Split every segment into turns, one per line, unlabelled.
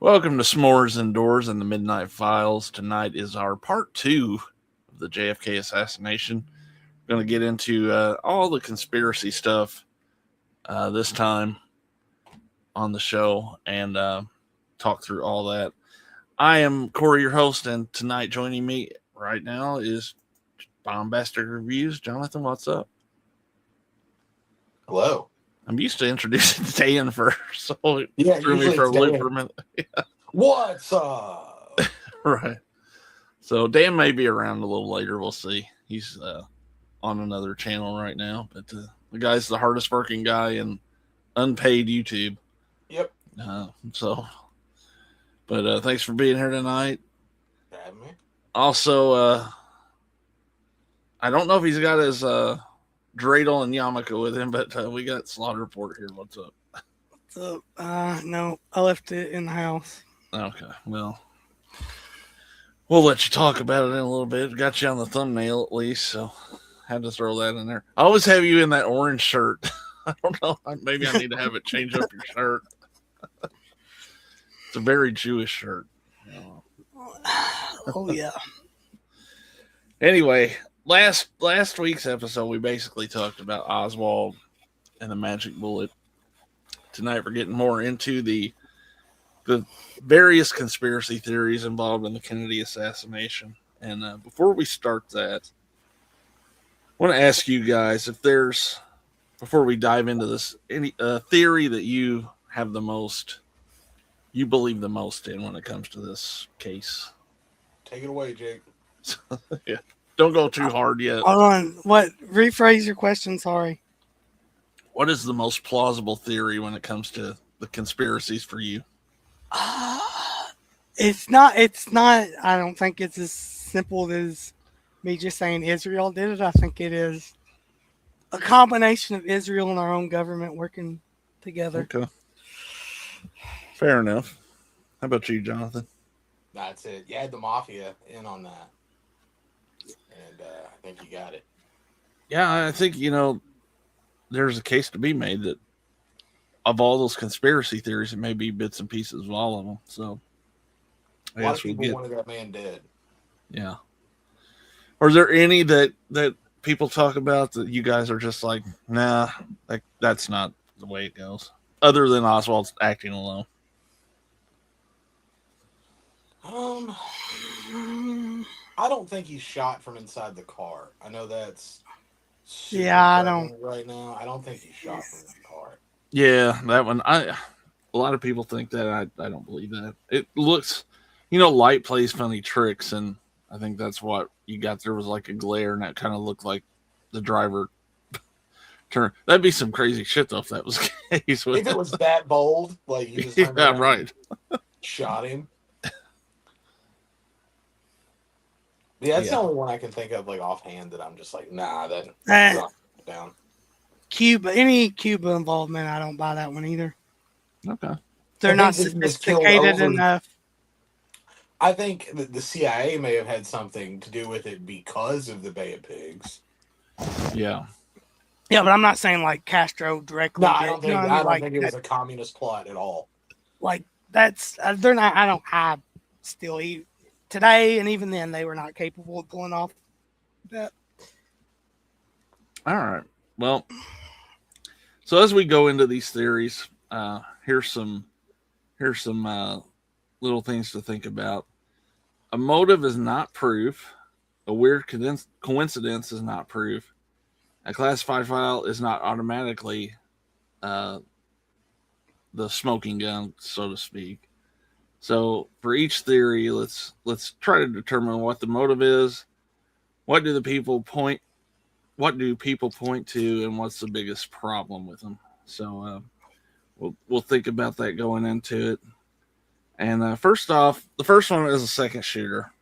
Welcome to S'mores Indoors and the Midnight Files. Tonight is our part two of the JFK assassination. We're going to get into all the conspiracy stuff this time on the show and talk through all that. I am Corey, your host, and tonight joining me right now is Bombastic Reviews. Jonathan, what's up?
Hello.
I'm used to introducing Dan first, so it threw me
usually
for a
it's
loop
Dan.
for a minute.
What's up?
Right. So Dan may be around a little later. We'll see. He's on another channel right now, but the guy's the hardest working guy in unpaid YouTube.
Yep.
But thanks for being here tonight.
Having me.
Also, I don't know if he's got his dreidel and yarmulke with him, but we got Slaughter Report here. What's up?
What's up? No, I left it in the house.
Okay, well, we'll let you talk about it in a little bit. Got you on the thumbnail at least, so had to throw that in there. I always have you in that orange shirt. I don't know. Maybe I need to have it change up your shirt. It's a very Jewish shirt.
Oh yeah.
Anyway, last week's episode, we basically talked about Oswald and the magic bullet. Tonight, we're getting more into the various conspiracy theories involved in the Kennedy assassination. And before we start that, I want to ask you guys if there's, before we dive into this, any theory that you have the most, you believe the most in when it comes to this case.
Take it away, Jake.
Yeah. Don't go too hard yet.
Hold on. What? Rephrase your question. Sorry.
What is the most plausible theory when it comes to the conspiracies for you?
It's not. I don't think it's as simple as me just saying Israel did it. I think it is a combination of Israel and our own government working together.
Okay. Fair enough. How about you, Jonathan?
That's it. You had the mafia in on that. And I think you got it.
Yeah, I think, there's a case to be made that of all those conspiracy theories, it may be bits and pieces of all of them. So,
A lot of people wanted that man dead.
Yeah. Or is there any that people talk about that you guys are just like, nah, that's not the way it goes, other than Oswald's acting alone?
I don't think he's shot from inside the car. I know that's
I don't
right now. I don't think he's shot from the car.
Yeah, that one. A lot of people think that. I don't believe that. It looks, light plays funny tricks, and I think that's what you got. There was like a glare, and that kind of looked like the driver turn. That'd be some crazy shit though if that was the case.
If it was that bold, like you just turned around
right,
shot him. Yeah, that's the only one I can think of, like offhand, that I'm just like, nah, that down.
Any Cuba involvement, I don't buy that one either.
Okay,
they're not sophisticated enough.
I think the CIA may have had something to do with it because of the Bay of Pigs.
Yeah,
but I'm not saying like Castro directly.
No, I don't think it was a communist plot at all.
Like that's they're not. I still eat. Today, and even then, they were not capable of pulling off that.
All right. Well, so as we go into these theories, here's some little things to think about. A motive is not proof. A weird coincidence is not proof. A classified file is not automatically the smoking gun, so to speak. So for each theory, let's try to determine what the motive is. What do people point to, and what's the biggest problem with them? So we'll think about that going into it. And first off, the first one is a second shooter,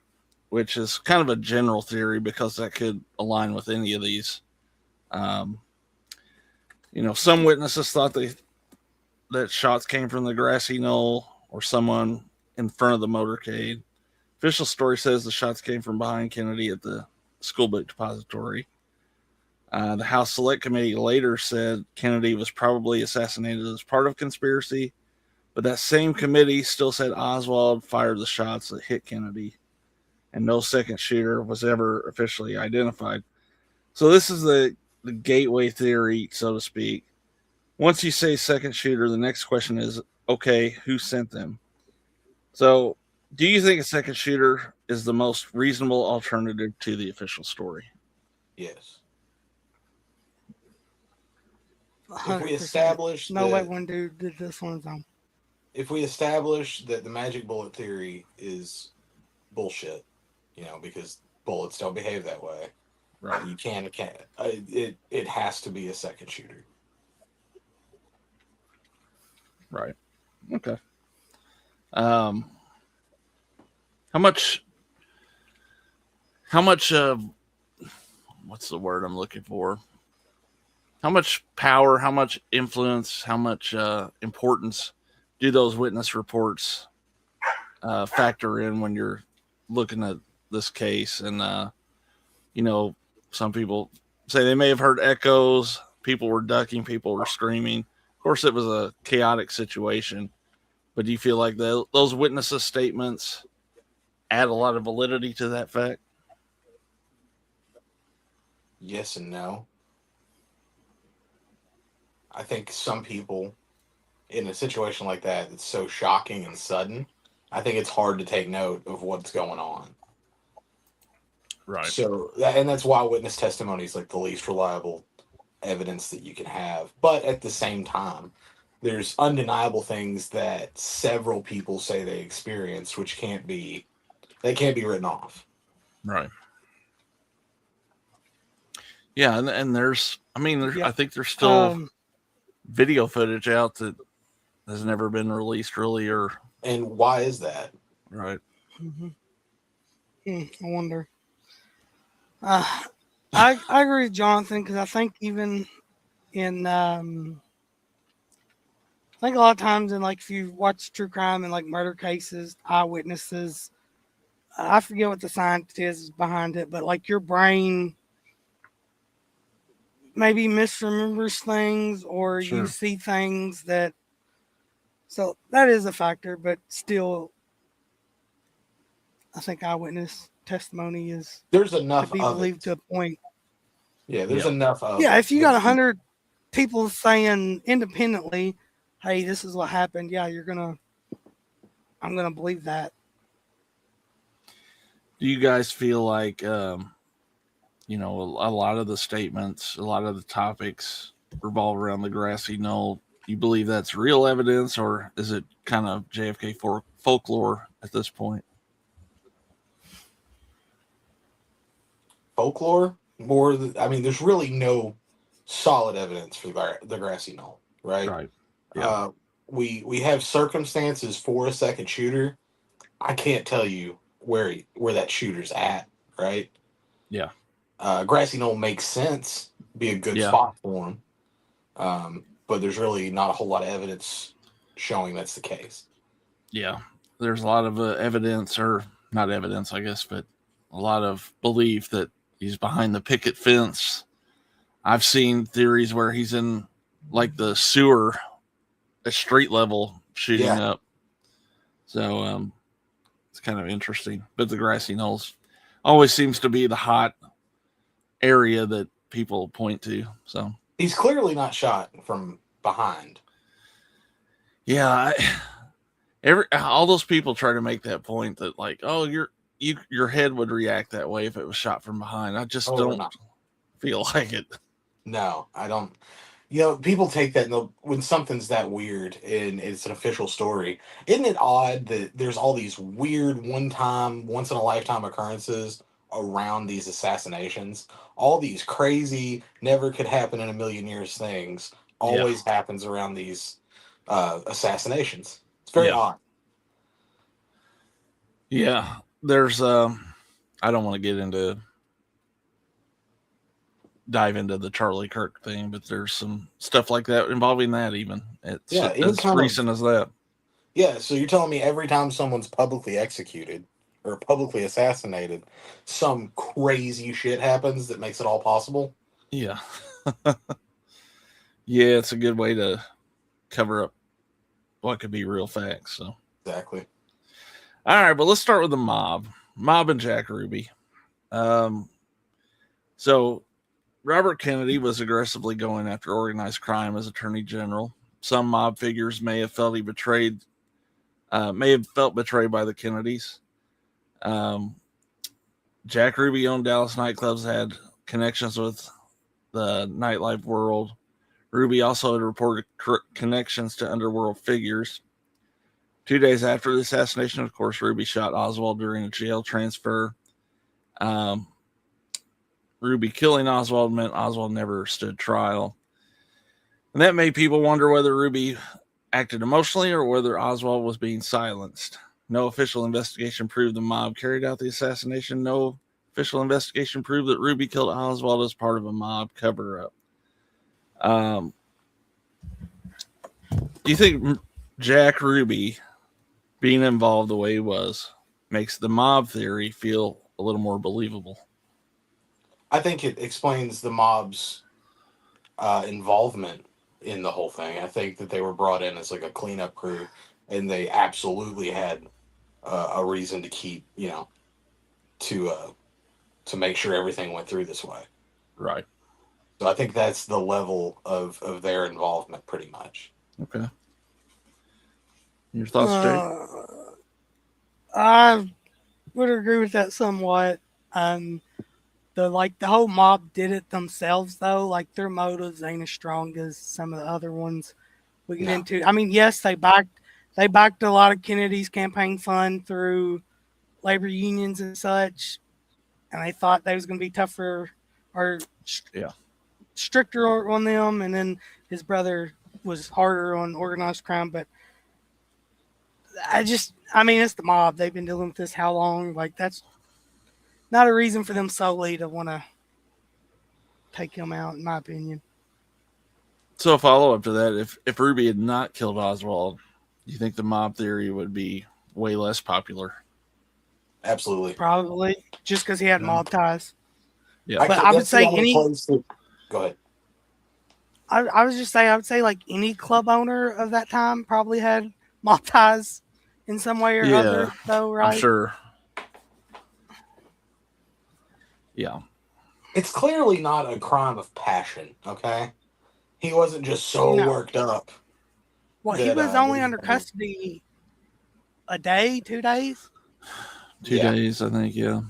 which is kind of a general theory because that could align with any of these. Some witnesses thought that shots came from the grassy knoll or someone in front of the motorcade. Official story says the shots came from behind Kennedy at the school book depository. The House Select Committee later said Kennedy was probably assassinated as part of conspiracy, But that same committee still said Oswald fired the shots that hit Kennedy, and no second shooter was ever officially identified. So this is the gateway theory, so to speak. Once you say second shooter, the next question is, okay, who sent them? So do you think a second shooter is the most reasonable alternative to the official story?
Yes. If
100%.
we establish
No way
that,
one dude did this on his own.
if we establish that the magic bullet theory is bullshit, because bullets don't behave that way,
Right.
you can't. It has to be a second shooter.
Right. Okay. How much what's the word I'm looking for? How much power, how much influence, how much importance do those witness reports factor in when you're looking at this case? And some people say they may have heard echoes, people were ducking, people were screaming. Of course, it was a chaotic situation, but do you feel like those witnesses' statements add a lot of validity to that fact?
Yes and no. I think some people, in a situation like that, it's so shocking and sudden, I think it's hard to take note of what's going on.
Right.
So, and that's why witness testimony is like the least reliable evidence that you can have. But at the same time, there's undeniable things that several people say they experienced, which can't be written off.
Right. Yeah, and there's,
Yeah.
I think there's still video footage out that has never been released, really, or.
And why is that?
Right.
I wonder. I agree with Jonathan, because I think even in I think a lot of times in, like, if you watch true crime and like murder cases, eyewitnesses, I forget what the science is behind it, but like your brain maybe misremembers things, or
Sure.
you see things that, so that is a factor, but still I think eyewitness testimony is
There's
to
enough
be
of
believed to
it.
a point.
Yeah, there's
Yeah.
enough of
Yeah,
it.
if you got 100 people saying independently, hey, this is what happened, yeah, I'm gonna believe that.
Do you guys feel like, a lot of the statements, a lot of the topics revolve around the grassy knoll? You believe that's real evidence, or is it kind of JFK folklore at this point?
Folklore? There's really no solid evidence for the grassy knoll, right?
Right. Yeah.
We have circumstances for a second shooter. I can't tell you where that shooter's at, right?
Yeah.
Grassy knoll makes sense, be a good
Yeah.
spot for him, but there's really not a whole lot of evidence showing that's the case.
Yeah. There's a lot of evidence, or not evidence, I guess, but a lot of belief that he's behind the picket fence. I've seen theories where he's in like the sewer at street level shooting up. So it's kind of interesting. But the grassy knolls always seems to be the hot area that people point to. So
he's clearly not shot from behind.
Yeah, all those people try to make that point that, like, oh, your head would react that way if it was shot from behind. I just don't feel like it.
No, I don't. People take that when something's that weird and it's an official story. Isn't it odd that there's all these weird once in a lifetime occurrences around these assassinations? All these crazy, never could happen in a million years things always happens around these assassinations. It's very odd.
Yeah, there's I don't want to dive into the Charlie Kirk thing, but there's some stuff like that involving that even. It's as recent as that.
Yeah, so you're telling me every time someone's publicly executed or publicly assassinated, some crazy shit happens that makes it all possible?
Yeah. Yeah, it's a good way to cover up what could be real facts. So
Exactly.
all right, but let's start with the mob and Jack Ruby. So Robert Kennedy was aggressively going after organized crime as Attorney General. Some mob figures may have felt betrayed by the Kennedys. Jack Ruby owned Dallas nightclubs, had connections with the nightlife world. Ruby also had reported connections to underworld figures. 2 days after the assassination, of course, Ruby shot Oswald during a jail transfer. Ruby killing Oswald meant Oswald never stood trial. And that made people wonder whether Ruby acted emotionally or whether Oswald was being silenced. No official investigation proved the mob carried out the assassination. No official investigation proved that Ruby killed Oswald as part of a mob cover-up. Do you think Jack Ruby being involved the way he was makes the mob theory feel a little more believable?
I think it explains the mob's involvement in the whole thing. I think that they were brought in as like a cleanup crew, and they absolutely had a reason to keep, to make sure everything went through this way.
Right.
So I think that's the level of their involvement, pretty much.
Okay. Your thoughts, Jake?
I would agree with that somewhat. The whole mob did it themselves though. Like their motives ain't as strong as some of the other ones we get into. I mean, yes, they backed a lot of Kennedy's campaign fund through labor unions and such, and they thought they was going to be tougher or stricter on them. And then his brother was harder on organized crime. But it's the mob. They've been dealing with this how long? Like that's not a reason for them solely to want to take him out, in my opinion.
So a follow-up to that, if Ruby had not killed Oswald, do you think the mob theory would be way less popular?
Absolutely.
Probably. Just because he had mob ties.
Yeah.
But I would say
Go ahead.
I would say like any club owner of that time probably had mob ties in some way or other, though, right?
I'm sure. Yeah.
It's clearly not a crime of passion, okay? He wasn't just so worked up.
Well, he was only under custody a day, 2 days?
2 days, I think, yeah.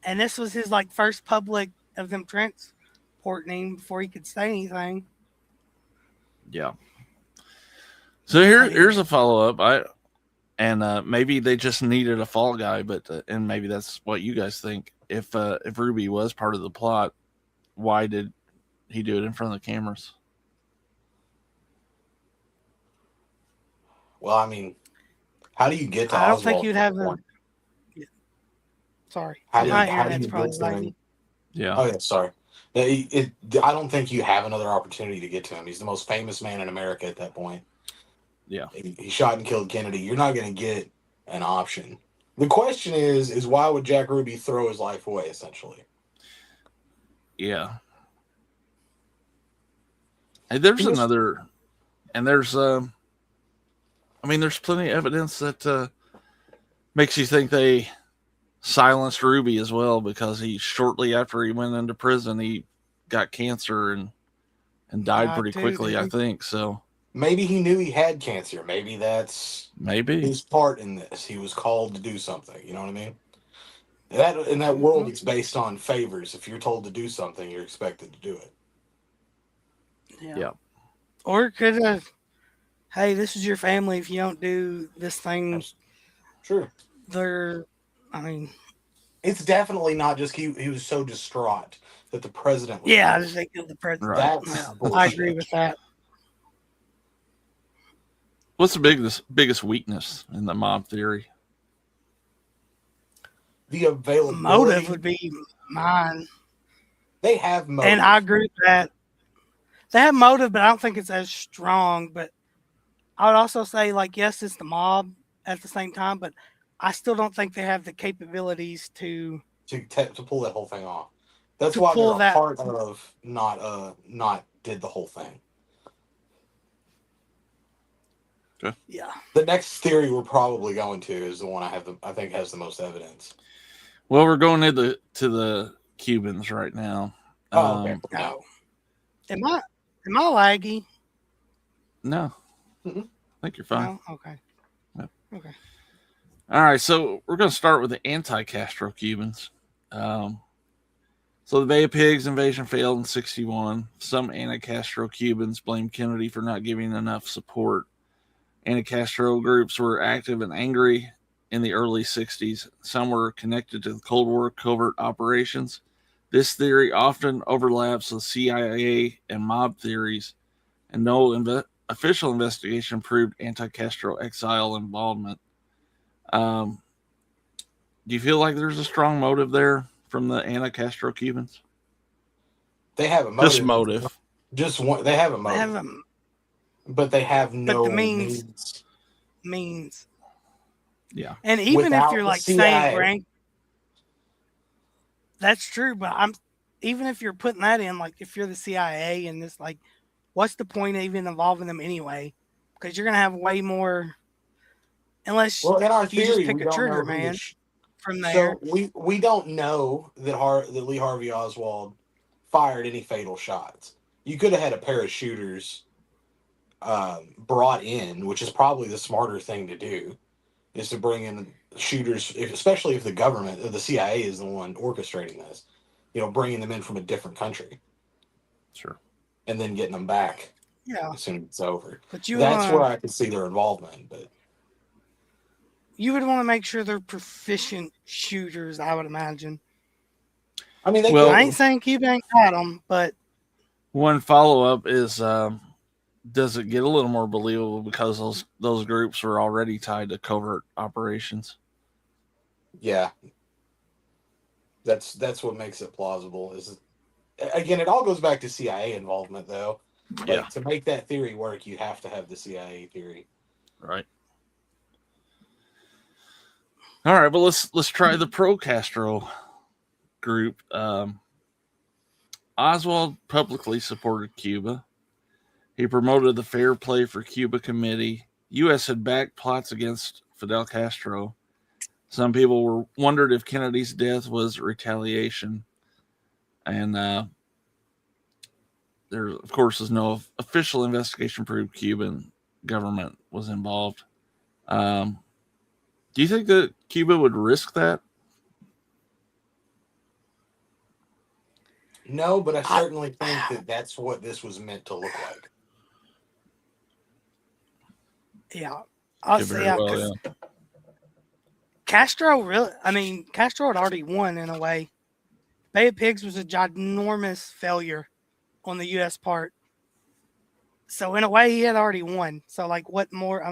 And this was his first public of them transporting him before he could say anything.
Yeah. So here's a follow-up. Maybe they just needed a fall guy, and maybe that's what you guys think. If Ruby was part of the plot, why did he do it in front of the cameras?
Well, I mean, how do you get to
I don't
Oswald
think you'd have a... Sorry.
How do you
internet's
get
probably
to him?
laggy.
Yeah. Oh, yeah, sorry. I don't think you have another opportunity to get to him. He's the most famous man in America at that point.
Yeah.
He shot and killed Kennedy. You're not going to get an option. The question is why would Jack Ruby throw his life away, essentially?
Yeah. And there's plenty of evidence that makes you think they silenced Ruby as well, because shortly after he went into prison, he got cancer and died pretty quickly, I think. So
maybe he knew he had cancer. Maybe that's his part in this. He was called to do something. You know what I mean? In that world, it's based on favors. If you're told to do something, you're expected to do it.
Yeah.
Or it could have, hey, this is your family. If you don't do this thing,
sure.
It's
definitely not just he was so distraught that the president was
I just think the president.
Right.
I agree with that.
What's the biggest weakness in the mob theory?
The availability.
Motive would be mine.
They have motive.
And I agree with that. They have motive, but I don't think it's as strong. But I would also say, yes, it's the mob at the same time, but I still don't think they have the capabilities to
pull that whole thing off. That's why they're a part of not did the whole thing.
Yeah.
The next theory we're probably going to is the one I think has the most evidence.
Well, we're going to the Cubans right now.
Oh, okay.
No. Am I laggy?
No.
Mhm.
I think you're fine.
No? Okay.
Yep.
Okay.
All right, so we're going to start with the anti-Castro Cubans. So the Bay of Pigs invasion failed in 1961. Some anti-Castro Cubans blamed Kennedy for not giving enough support. Anti-Castro groups were active and angry in the early 60s. Some were connected to the Cold War covert operations. This theory often overlaps with CIA and mob theories, and no official investigation proved anti-Castro exile involvement. Do you feel like there's a strong motive there from the anti-Castro Cubans?
They have a motive.
Just motive.
Just one. They have a
I
motive,
have
but they have no
the means.
Yeah.
And even if
Without
you're
the
like
CIA.
saying rank, that's true. But even if you're putting that in, like if you're the CIA and this, like, what's the point of even involving them anyway? Because you're gonna have way more, unless
Well, in our
you just
theory,
pick
we
a
don't
trigger,
know who
man.
the
From there,
So we don't know that Lee Harvey Oswald fired any fatal shots. You could have had a pair of shooters brought in, which is probably the smarter thing to do, is to bring in shooters, especially if the government, the CIA, is the one orchestrating this. Bringing them in from a different country.
Sure.
And then getting them back.
yeah.
As soon as it's over.
But
That's where I could see their involvement, but.
You would want to make sure they're proficient shooters, I would imagine.
I mean,
I ain't saying Cuba ain't got them, but
one follow-up is, does it get a little more believable because those groups were already tied to covert operations?
Yeah, that's what makes it plausible. Again, it all goes back to CIA involvement, though.
Yeah.
To make that theory work, you have to have the CIA theory.
Right. All right, but let's try the pro-Castro group. Oswald publicly supported Cuba. He promoted the Fair Play for Cuba Committee. U.S. had backed plots against Fidel Castro. Some people wondered if Kennedy's death was retaliation. And there, of course, is no official investigation proved Cuban government was involved. Do you think that Cuba would risk that?
No, but I certainly think that that's what this was meant to look like.
Yeah, I'll say yeah, because
yeah.
Castro had already won in a way. Bay of Pigs was a ginormous failure on the U.S. part. So in a way, he had already won. So like, what more?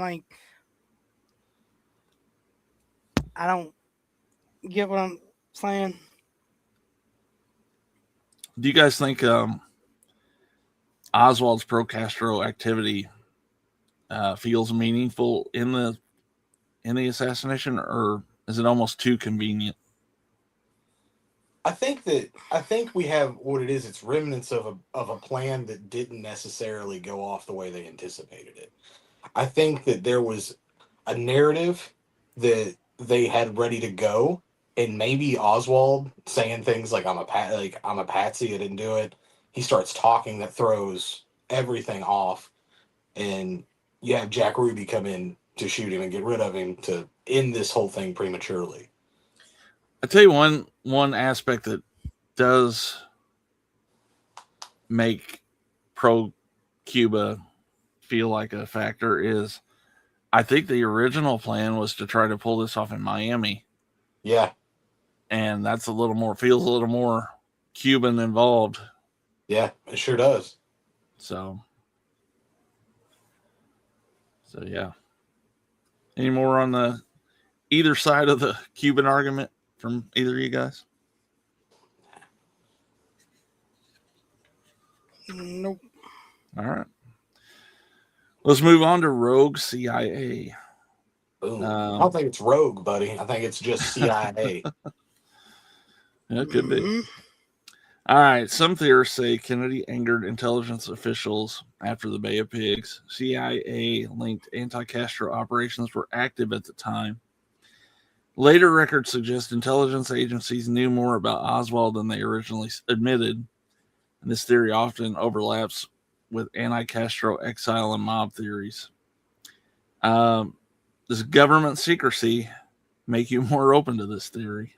I don't get what I'm saying.
Do you guys think Oswald's pro-Castro activity feels meaningful in the assassination, or is it almost too convenient?
I think we have what it is. It's remnants of a plan that didn't necessarily go off the way they anticipated it. I think that there was a narrative that they had ready to go, and maybe Oswald saying things like I'm a patsy, I didn't do it. He starts talking that throws everything off, and you have Jack Ruby come in to shoot him and get rid of him to end this whole thing prematurely.
I tell you one aspect that does make pro-Cuba feel like a factor is I think the original plan was to try to pull this off in Miami.
Yeah.
And that's feels a little more Cuban involved.
Yeah, it sure does.
So yeah. Any more on either side of the Cuban argument from either of you guys?
Nope.
All right. Let's move on to Rogue CIA.
Boom. I don't think it's Rogue, buddy. I think it's just CIA.
Yeah, it could be. All right. Some theorists say Kennedy angered intelligence officials after the Bay of Pigs. CIA-linked anti-Castro operations were active at the time. Later records suggest intelligence agencies knew more about Oswald than they originally admitted, and this theory often overlaps with anti-Castro exile and mob theories. Does government secrecy make you more open to this theory?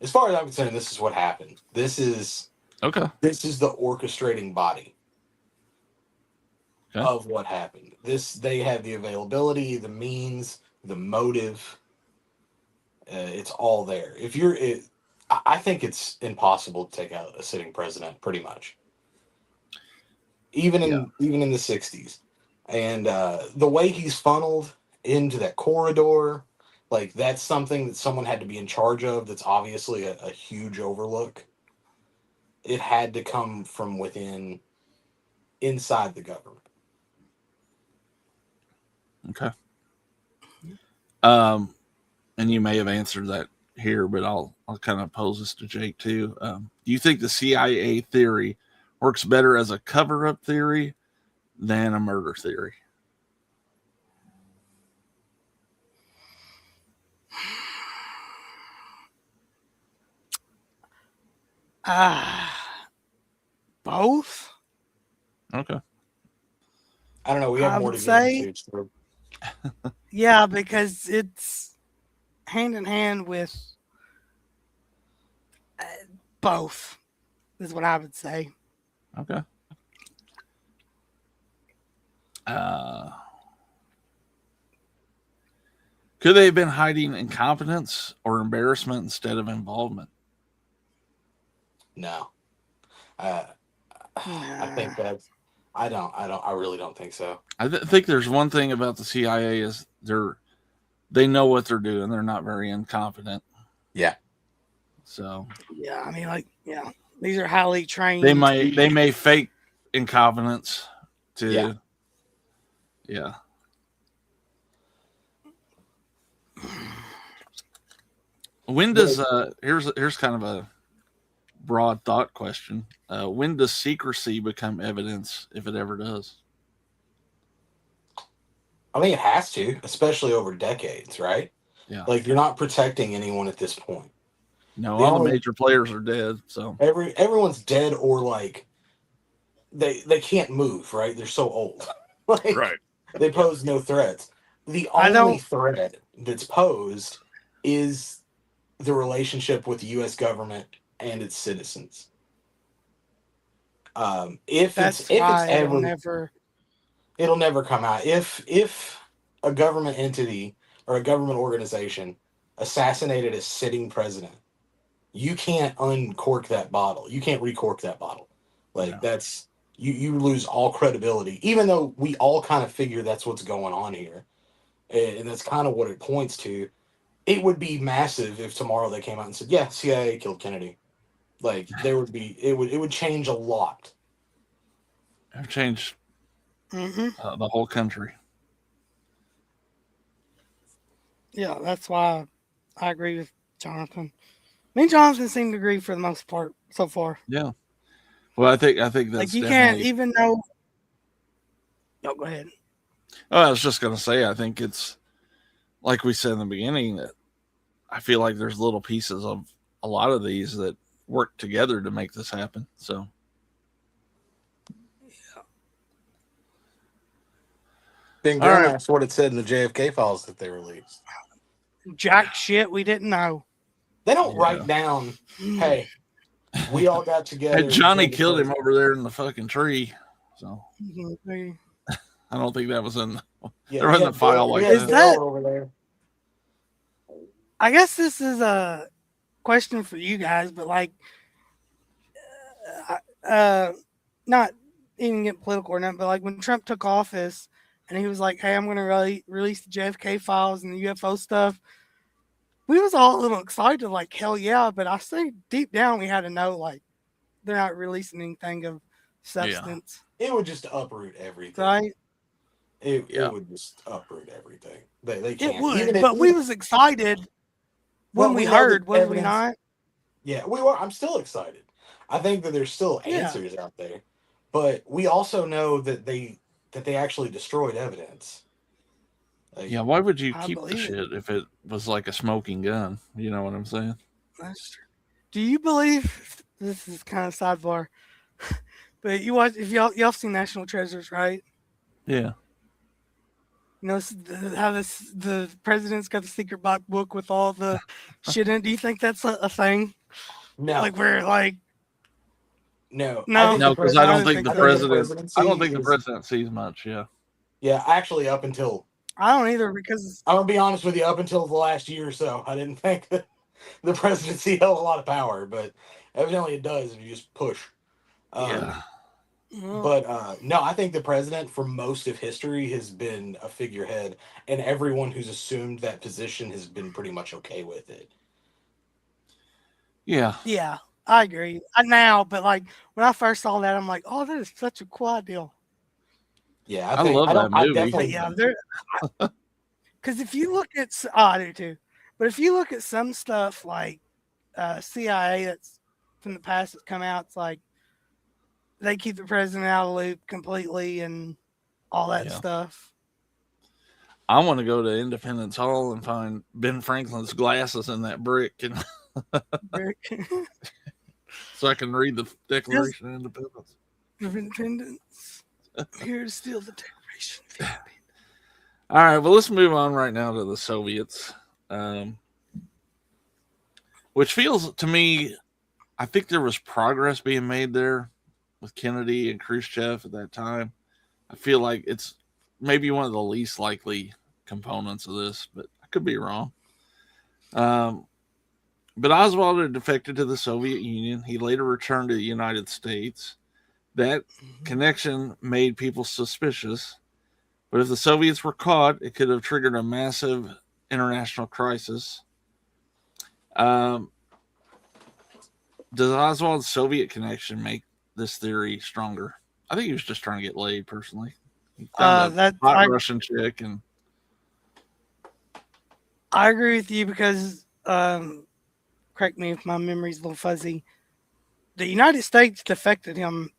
As far as I'm concerned, this is what happened. This is the orchestrating body of what happened. They have the availability, the means, the motive. It's all there. I think it's impossible to take out a sitting president, pretty much. Even in the 60s. And the way he's funneled into that corridor, like, that's something that someone had to be in charge of. That's obviously a huge overlook. It had to come from within, inside the government.
Okay. And you may have answered that here, but I'll kind of pose this to Jake too. Do you think the CIA theory works better as a cover-up theory than a murder theory?
Both.
Okay.
I don't know. We have more to
say,
get into.
Yeah, because it's hand in hand with both, is what I would say.
Okay. Could they have been hiding incompetence or embarrassment instead of involvement?
No. I think that's. I really don't think so.
I think there's one thing about the CIA is they know what they're doing. They're not very incompetent.
Yeah.
So.
Yeah, I mean, these are highly trained.
They may fake incompetence to. Yeah. When does here's kind of a broad thought question. When does secrecy become evidence, if it ever does?
I think it has to, especially over decades, right?
Yeah.
Like, you're not protecting anyone at this point.
No, all the major players are dead. So
everyone's dead, or like they can't move, right? They're so old.
Right.
They pose no threats. The only threat that's posed is the relationship with the U.S. government and its citizens. It'll never come out. If a government entity or a government organization assassinated a sitting president, you can't uncork that bottle. You can't recork that bottle. That's you lose all credibility, even though we all kind of figure that's what's going on here. And that's kind of what it points to. It would be massive if tomorrow they came out and said, yeah, CIA killed Kennedy. It would change a lot.
It would change the whole country.
Yeah, that's why I agree with Jonathan. Me and Jonathan seem to agree for the most part so far.
Yeah. Well, I think that's
you can't even know. No, go ahead.
Oh, I was just gonna say, I think it's like we said in the beginning, that I feel like there's little pieces of a lot of these that work together to make this happen. So,
Ben Graham, that's what it said in the JFK files that they released.
Jack shit, we didn't know.
They don't write down, hey, we all got together.
Hey, Johnny killed him over there in the fucking tree. So I don't think that was in. There wasn't a file like that.
Over there.
I guess this is a question for you guys, but not even get political or nothing, but when Trump took office and he was like, hey, I'm going to release the JFK files and the UFO stuff, we was all a little excited, hell yeah, but I think deep down we had to know, they're not releasing anything of substance.
Yeah. It would just uproot everything.
Right?
It would just uproot everything. They can't.
It would, but we was excited when we heard, was we not?
Yeah, we were. I'm still excited. I think that there's still answers out there. But we also know that they actually destroyed evidence. Like,
Yeah, why would you
I
keep the
believe it.
shit if it was like a smoking gun? You know what I'm saying?
That's true. Do you believe this is kind of sidebar? But you watch if y'all seen National Treasures, right?
Yeah.
You know how the president's got the secret book with all the shit in it. Do you think that's a thing?
no,
Like we're like
no. I
no,
think
No,
the
because I
I
don't
didn't
think
think
the
I
so
think the
either.
president. I don't
presidency
think the
is
president sees much. Yeah.
actually up until
I don't either because
I'm gonna be honest with you, up until the last year or so, I didn't think that the presidency held a lot of power, but evidently it does if you just push.
Yeah.
well,
But no, I think the president for most of history has been a figurehead, and everyone who's assumed that position has been pretty much okay with it.
Yeah.
yeah, I agree. Now, but like when I first saw that, I'm like, oh, that is such a cool deal.
Yeah,
I love that
I
movie.
But
definitely
yeah, there because if you look at I do too, but if you look at some stuff like CIA that's from the past that's come out, it's like they keep the president out of the loop completely and all that
Yeah.
stuff.
I want to go to Independence Hall and find Ben Franklin's glasses in that brick, and
Rick.
so I can read the
Just
Declaration of Independence.
of Independence. Here to steal the Declaration.
All right, well, let's move on right now to the Soviets, which feels to me, I think there was progress being made there with Kennedy and Khrushchev at that time. I feel like it's maybe one of the least likely components of this, but I could be wrong. But Oswald had defected to the Soviet Union. He later returned to the United States. That connection made people suspicious. But if the Soviets were caught, it could have triggered a massive international crisis. Does Oswald's Soviet connection make this theory stronger? I think he was just trying to get laid, personally. He found a
That
hot Russian chick, and
I agree with you because correct me if my memory's a little fuzzy. The United States defected him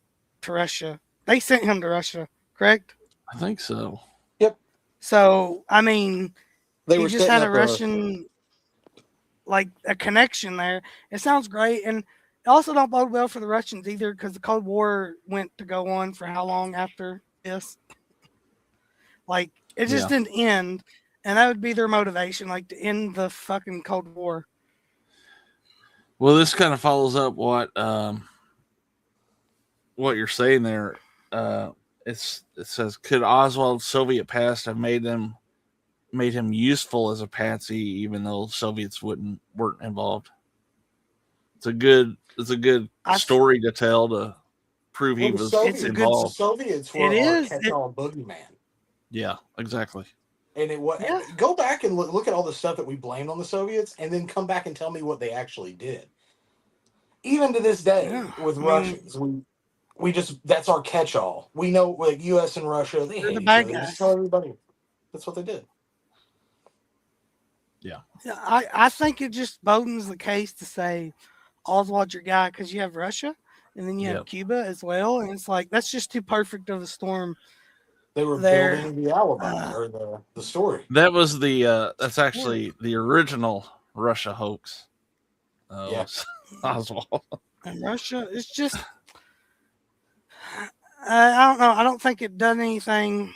to Russia. They sent him to Russia, correct?
I think so.
Yep.
So I mean,
They
he
were
just
setting
had
up
a Russian like a connection there. It sounds great, and it also don't bode well for the Russians either because the Cold War went to go on for how long after this? Like it just
Yeah.
didn't end, and that would be their motivation, like to end the fucking Cold War.
Well, this kind of follows up what you're saying there. It says, could Oswald's Soviet past have made him useful as a patsy, even though Soviets weren't involved? It's a good story to tell to prove he
well,
was
It's a good.
The
involved.
Soviets
It
were our
is.
catch-all boogeyman.
Yeah, exactly.
And
Yeah.
go back and look at all the stuff that we blamed on the Soviets, and then come back and tell me what they actually did. Even to this day,
Yeah.
with
I mean,
Russians, we just that's our catch-all. We know like U.S. and Russia, they
they're
hate
the
each
bad
other. Just
guys.
tell everybody that's what they did.
Yeah.
Yeah, I think it just bodens the case to say Oswald's your guy because you have Russia and then you have
Yep.
Cuba as well, and it's like that's just too perfect of a storm.
They were
There.
building the alibi or the story.
That was the that's actually the original Russia hoax.
Yeah.
Oswald.
And Russia, it's just I don't know. I don't think it done anything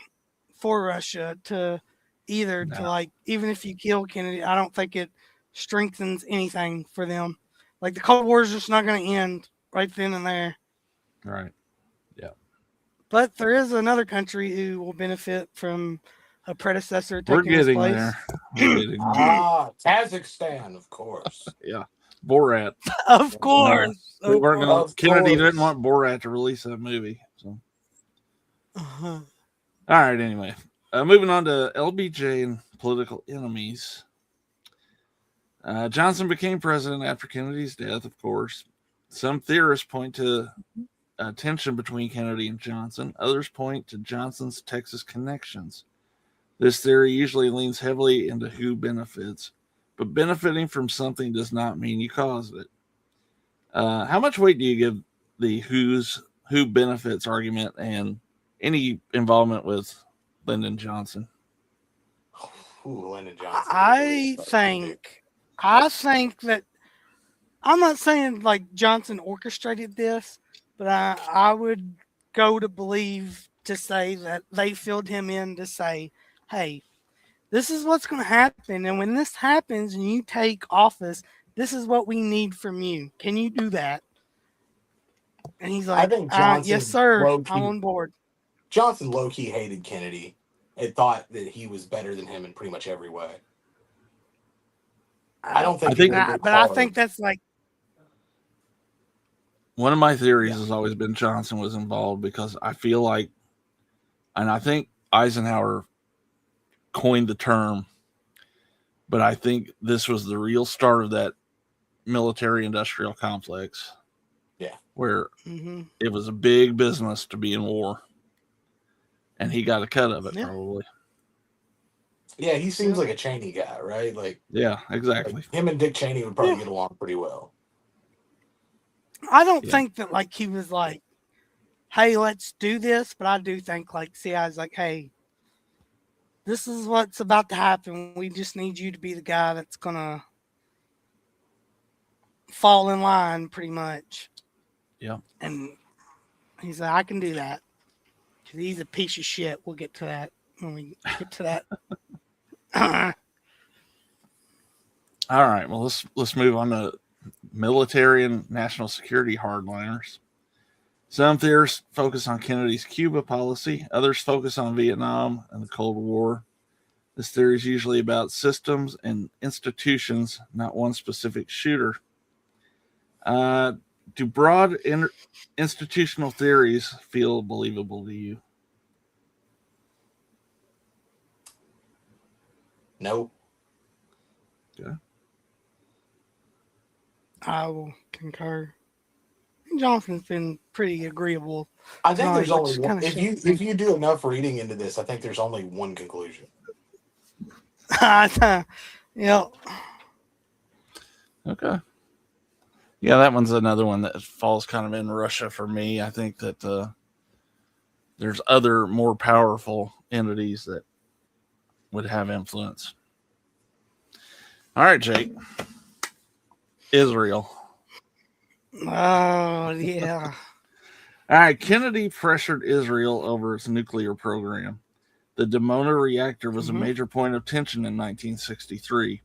for Russia to either to
No.
like even if you kill Kennedy, I don't think it strengthens anything for them. Like the Cold War is just not going to end right then and there.
Right.
But there is another country who will benefit from a predecessor
We're
taking his
getting
place.
there. We're getting there.
Kazakhstan, of course.
Yeah. Borat.
Of course.
They weren't gonna,
Of
Kennedy
course.
didn't want Borat to release that movie. So
Uh-huh.
all right, anyway. Moving on to LBJ and political enemies. Johnson became president after Kennedy's death, of course. Some theorists point to tension between Kennedy and Johnson. Others point to Johnson's Texas connections. This theory usually leans heavily into who benefits, but benefiting from something does not mean you caused it. How much weight do you give the who's who benefits argument and any involvement with Lyndon Johnson.
Ooh, Lyndon Johnson.
I think that I'm not saying like Johnson orchestrated this, but I would go to believe to say that they filled him in to say, hey, this is what's going to happen. And when this happens and you take office, this is what we need from you. Can you do that? And he's
I
like,
think Johnson,
yes, sir.
low-key,
I'm on board.
Johnson low-key hated Kennedy and thought that he was better than him in pretty much every way. I don't think.
I think that's like
one of my theories has always been Johnson was involved because I feel like, and I think Eisenhower coined the term, but I think this was the real start of that military-industrial complex.
Yeah,
where it was a big business to be in war, and he got a cut of it probably.
Yeah, he seems like a Cheney guy, right? Like,
yeah, exactly.
Like him and Dick Cheney would probably get along pretty well.
I don't think that like he was like, hey, let's do this, but I do think like CI's like, hey, this is what's about to happen. We just need you to be the guy that's gonna fall in line pretty much.
Yeah.
And he's like, I can do that. Because he's a piece of shit. We'll get to that when we get to that.
All right. Well, let's move on to military and national security hardliners. Some theorists focus on Kennedy's Cuba policy. Others focus on Vietnam and the Cold War. This theory is usually about systems and institutions, not one specific shooter. Do broad institutional theories feel believable to you?
No.
Okay.
I will concur. Johnson's been pretty agreeable.
I think there's only one. If you do enough reading into this, I think there's only one conclusion.
Yeah.
Okay. Yeah, that one's another one that falls kind of in Russia for me. I think that there's other more powerful entities that would have influence. All right, Jake. Israel.
Oh, yeah.
All right, Kennedy pressured Israel over its nuclear program. The Dimona reactor was a major point of tension in 1963.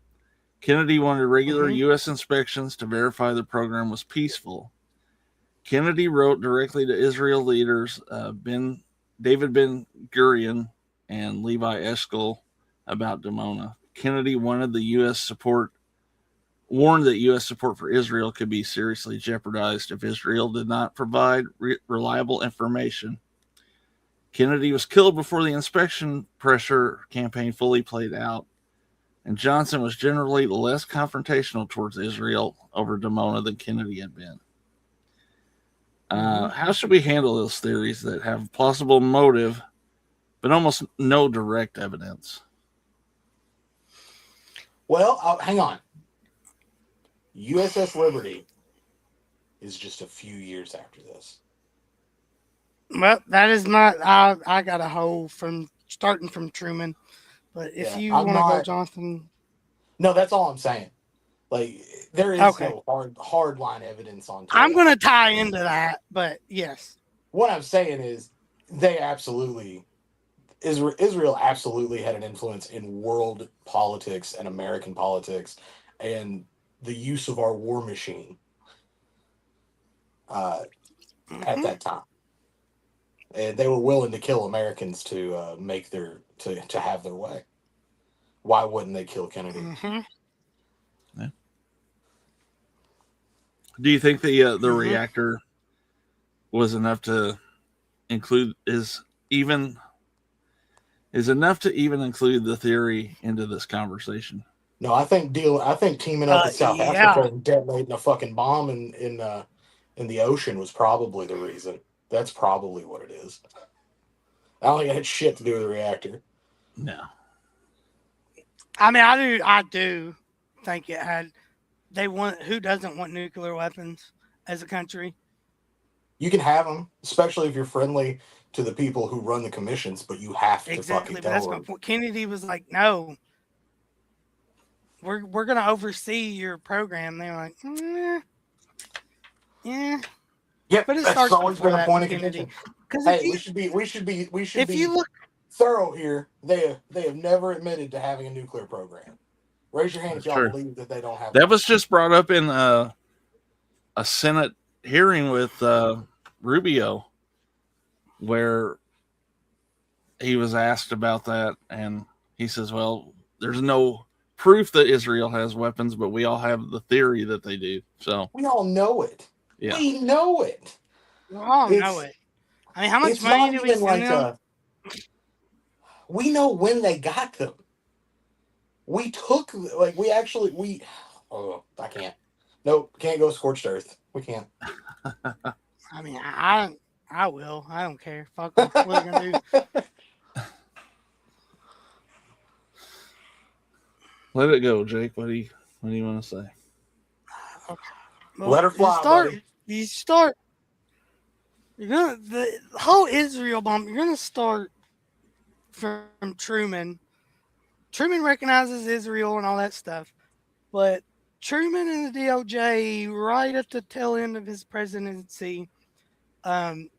Kennedy wanted regular U.S. inspections to verify the program was peaceful. Kennedy wrote directly to Israel leaders David Ben-Gurion and Levi Eshkol about Dimona. Kennedy warned that U.S. support for Israel could be seriously jeopardized if Israel did not provide reliable information. Kennedy was killed before the inspection pressure campaign fully played out, and Johnson was generally less confrontational towards Israel over Dimona than Kennedy had been. How should we handle those theories that have plausible motive but almost no direct evidence?
Well, hang on. USS Liberty is just a few years after this.
Well, that is not. I got a hold from starting from Truman, but if you want to go, Johnson.
No, that's all I'm saying. Like there is no hard line evidence on.
I'm going to tie into that, but yes.
What I'm saying is, Israel absolutely had an influence in world politics and American politics, and the use of our war machine at that time. And they were willing to kill Americans to have their way. Why wouldn't they kill Kennedy?
Yeah. Do you think the reactor was enough to include enough to even include the theory into this conversation?
No, I think teaming up with South Africa and detonating a fucking bomb in the ocean was probably the reason. That's probably what it is. I don't think it had shit to do with the reactor.
No.
I mean, I do think it had. Who doesn't want nuclear weapons as a country?
You can have them, especially if you're friendly to the people who run the commissions, but you have to
Exactly,
fucking
but that's
tell
my
them.
point. Kennedy was like, "No, we're gonna oversee your program." They were like, "Yeah,"
Yep,
but it
that's
starts
always
before
been a
that with
point of
Kennedy.
contention.
Because
Hey, we should
if you
be
look,
thorough here. They have never admitted to having a nuclear program. Raise your hand if
That's
y'all
true.
believe that they don't have
That
one.
was just brought up in a Senate hearing with Rubio, where he was asked about that, and he says, "Well, there's no proof that Israel has weapons, but we all have the theory that they do." So,
We all know it.
yeah,
We know it.
we all know
It's
it. I mean, how much
it's
money
not
do we
even
send
like
them?
we know when they got them. We took we actually we oh I can't. Nope, can't go scorched earth. We can't.
I mean, I will. I don't care. Fuck them. What are they gonna do?
let it go, Jake. What do you want to say?
Well,
Let her fly, buddy.
You start. You're gonna the whole Israel bomb. You're gonna start from Truman. Truman recognizes Israel and all that stuff, but Truman and the DOJ, right at the tail end of his presidency, and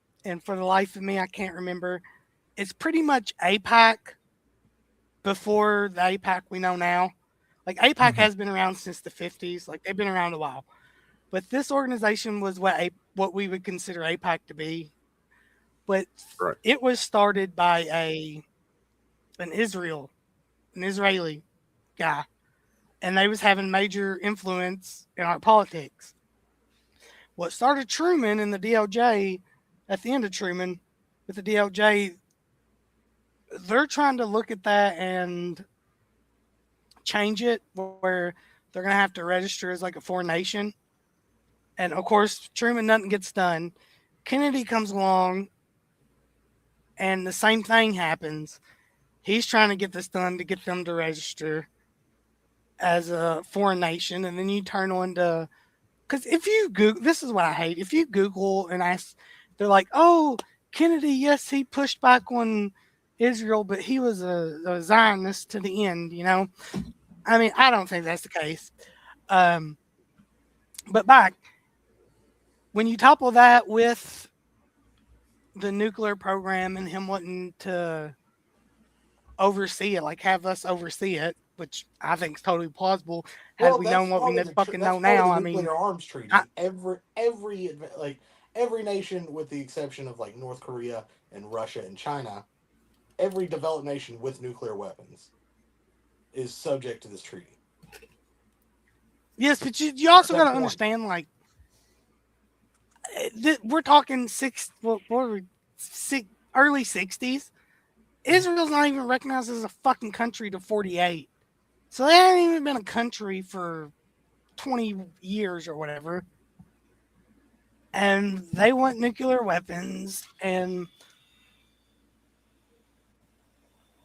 for the life of me, I can't remember. It's pretty much APAC before the APAC we know now. Like APAC has been around since the 50s. Like they've been around a while. But this organization was what we would consider APAC to be. But
Right.
it was started by an Israeli guy, and they was having major influence in our politics. What started Truman and the DOJ at the end of Truman with the DOJ, they're trying to look at that and change it where they're going to have to register as like a foreign nation. And of course, Truman, nothing gets done. Kennedy comes along and the same thing happens. He's trying to get this done to get them to register as a foreign nation. And then you turn on to, because if you Google, this is what I hate. If you Google and ask, they're like, oh, Kennedy, yes, he pushed back on Israel, but he was a Zionist to the end, you know? I mean, I don't think that's the case. But back, when you topple that with the nuclear program and him wanting to oversee it, like have us oversee it, which I think is totally plausible. Had we known what we fucking know now, I mean,
nuclear arms treaty. Every nation, with the exception of like North Korea and Russia and China, every developed nation with nuclear weapons is subject to this treaty.
yes, but you also got to understand, like, we're talking early 60s. Israel's not even recognized as a fucking country to 48. So they haven't even been a country for 20 years or whatever. And they want nuclear weapons. And,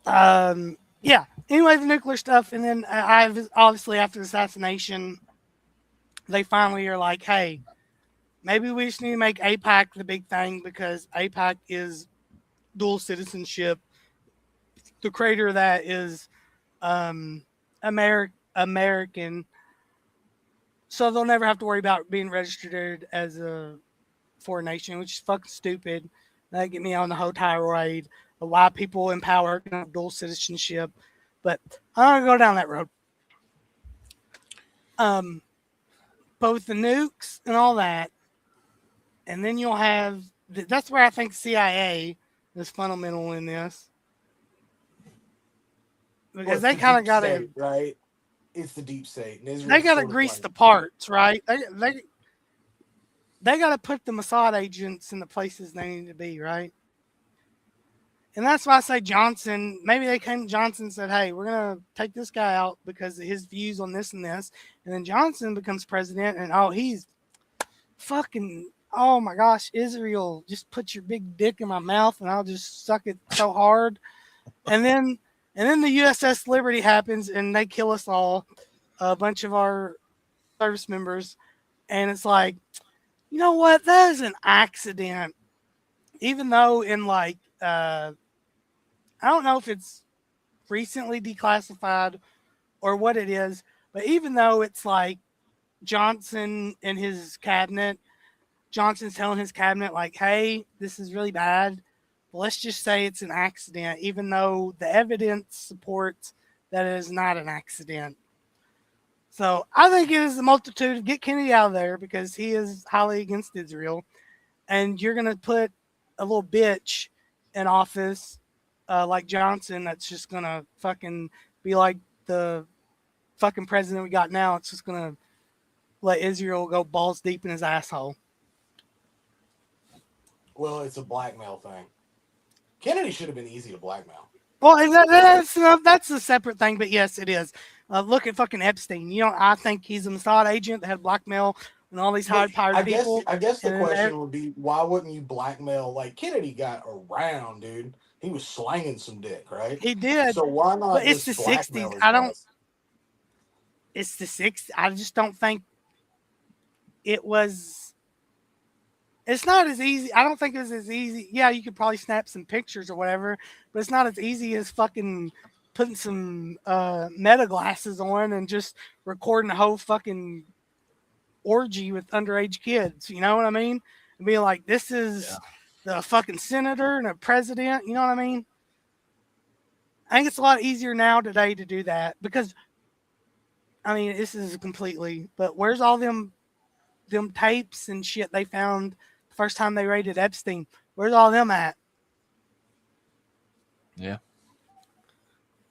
yeah. Anyway, the nuclear stuff. And then obviously after the assassination, they finally are like, hey, maybe we just need to make APAC the big thing because APAC is dual citizenship. The creator of that is American. So they'll never have to worry about being registered as a foreign nation, which is fucking stupid. That get me on the whole tirade of why people in power can have dual citizenship. But I'm gonna go down that road. Both the nukes and all that, and then you'll have. That's where I think CIA is fundamental in this. Because they kind of got to,
right? It's the deep state.
They got to grease the parts, right? They got to put the Mossad agents in the places they need to be, right? And that's why I say Johnson. Maybe they came to Johnson and said, "Hey, we're gonna take this guy out because of his views on this and this." And then Johnson becomes president, and he's fucking. Oh my gosh, Israel! Just put your big dick in my mouth, and I'll just suck it so hard. And then the USS Liberty happens, and they kill us all, a bunch of our service members, and it's like, You know what? That is an accident. Even though in like I don't know if it's recently declassified or what it is, but even though it's like Johnson and his cabinet, Johnson's telling his cabinet like, "Hey, this is really bad. But let's just say it's an accident," even though the evidence supports that it is not an accident. So I think it is the multitude to get Kennedy out of there because he is highly against Israel, and you're gonna put a little bitch in office like Johnson that's just gonna fucking be like the fucking president we got now. It's just gonna let Israel go balls deep in his asshole.
Well, it's a blackmail thing. Kennedy should have been easy to blackmail.
Well, that's a separate thing, but yes, it is. Look at fucking Epstein. You know, I think he's a Mossad agent that had blackmail and all these high-powered people.
I guess the question would be, why wouldn't you blackmail? Like, Kennedy got around, dude. He was slanging some dick, right?
He did.
So why not?
But it's the '60s. I don't. It's the '60s. I just don't think it was. It's not as easy. I don't think it was as easy. Yeah, you could probably snap some pictures or whatever, but it's not as easy as fucking putting some meta glasses on and just recording a whole fucking orgy with underage kids. You know what I mean? And being like, this is the fucking senator and a president. You know what I mean? I think it's a lot easier now today to do that because, I mean, this is completely. But where's all them tapes and shit they found the first time they raided Epstein? Where's all them at?
Yeah.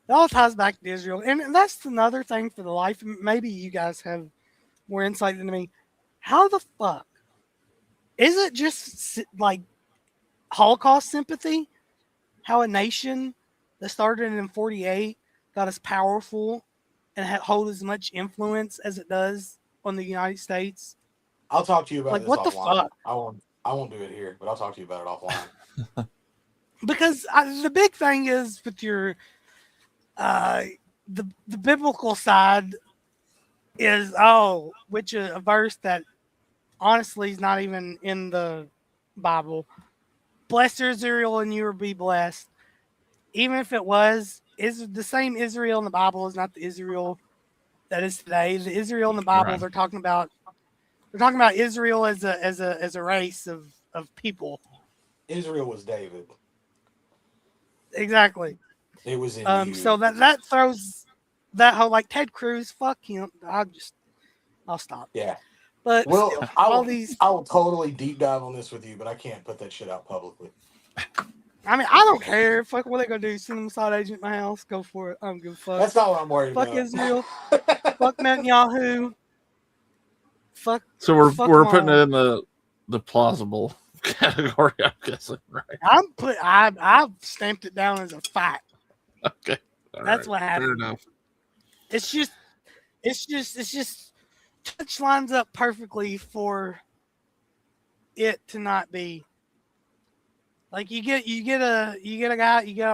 It all ties back to Israel. And that's another thing for the life. Maybe you guys have more insight than me. How the fuck is it just like Holocaust sympathy? How a nation that started in 1948 got as powerful and hold as much influence as it does on the United States?
I'll talk to you about
like
this
what
offline.
The fuck?
I won't do it here, but I'll talk to you about it offline.
Because the big thing is with your the biblical side is which is a verse that honestly is not even in the Bible. Blessed Israel and you will be blessed. Even if it was, is the same Israel in the Bible is not the Israel that is today. The Israel in the Bible they're talking about Israel as a race of people.
Israel was David.
Exactly.
It was in you.
So that throws that whole like Ted Cruz, fuck him. I'll stop.
Yeah.
But
well,
still,
I will totally deep dive on this with you, but I can't put that shit out publicly.
I mean, I don't care. Fuck, what are they gonna do? Send them a side agent in my house? Go for it. I don't give a fuck.
That's not what I'm worried about.
Fuck Israel. Fuck Netanyahu. Fuck.
So we're putting it in the plausible category, I'm guessing, right?
I've stamped it down as a fact.
Okay.
That's what happened.
Fair enough.
It's just touch lines up perfectly for it to not be. Like you get a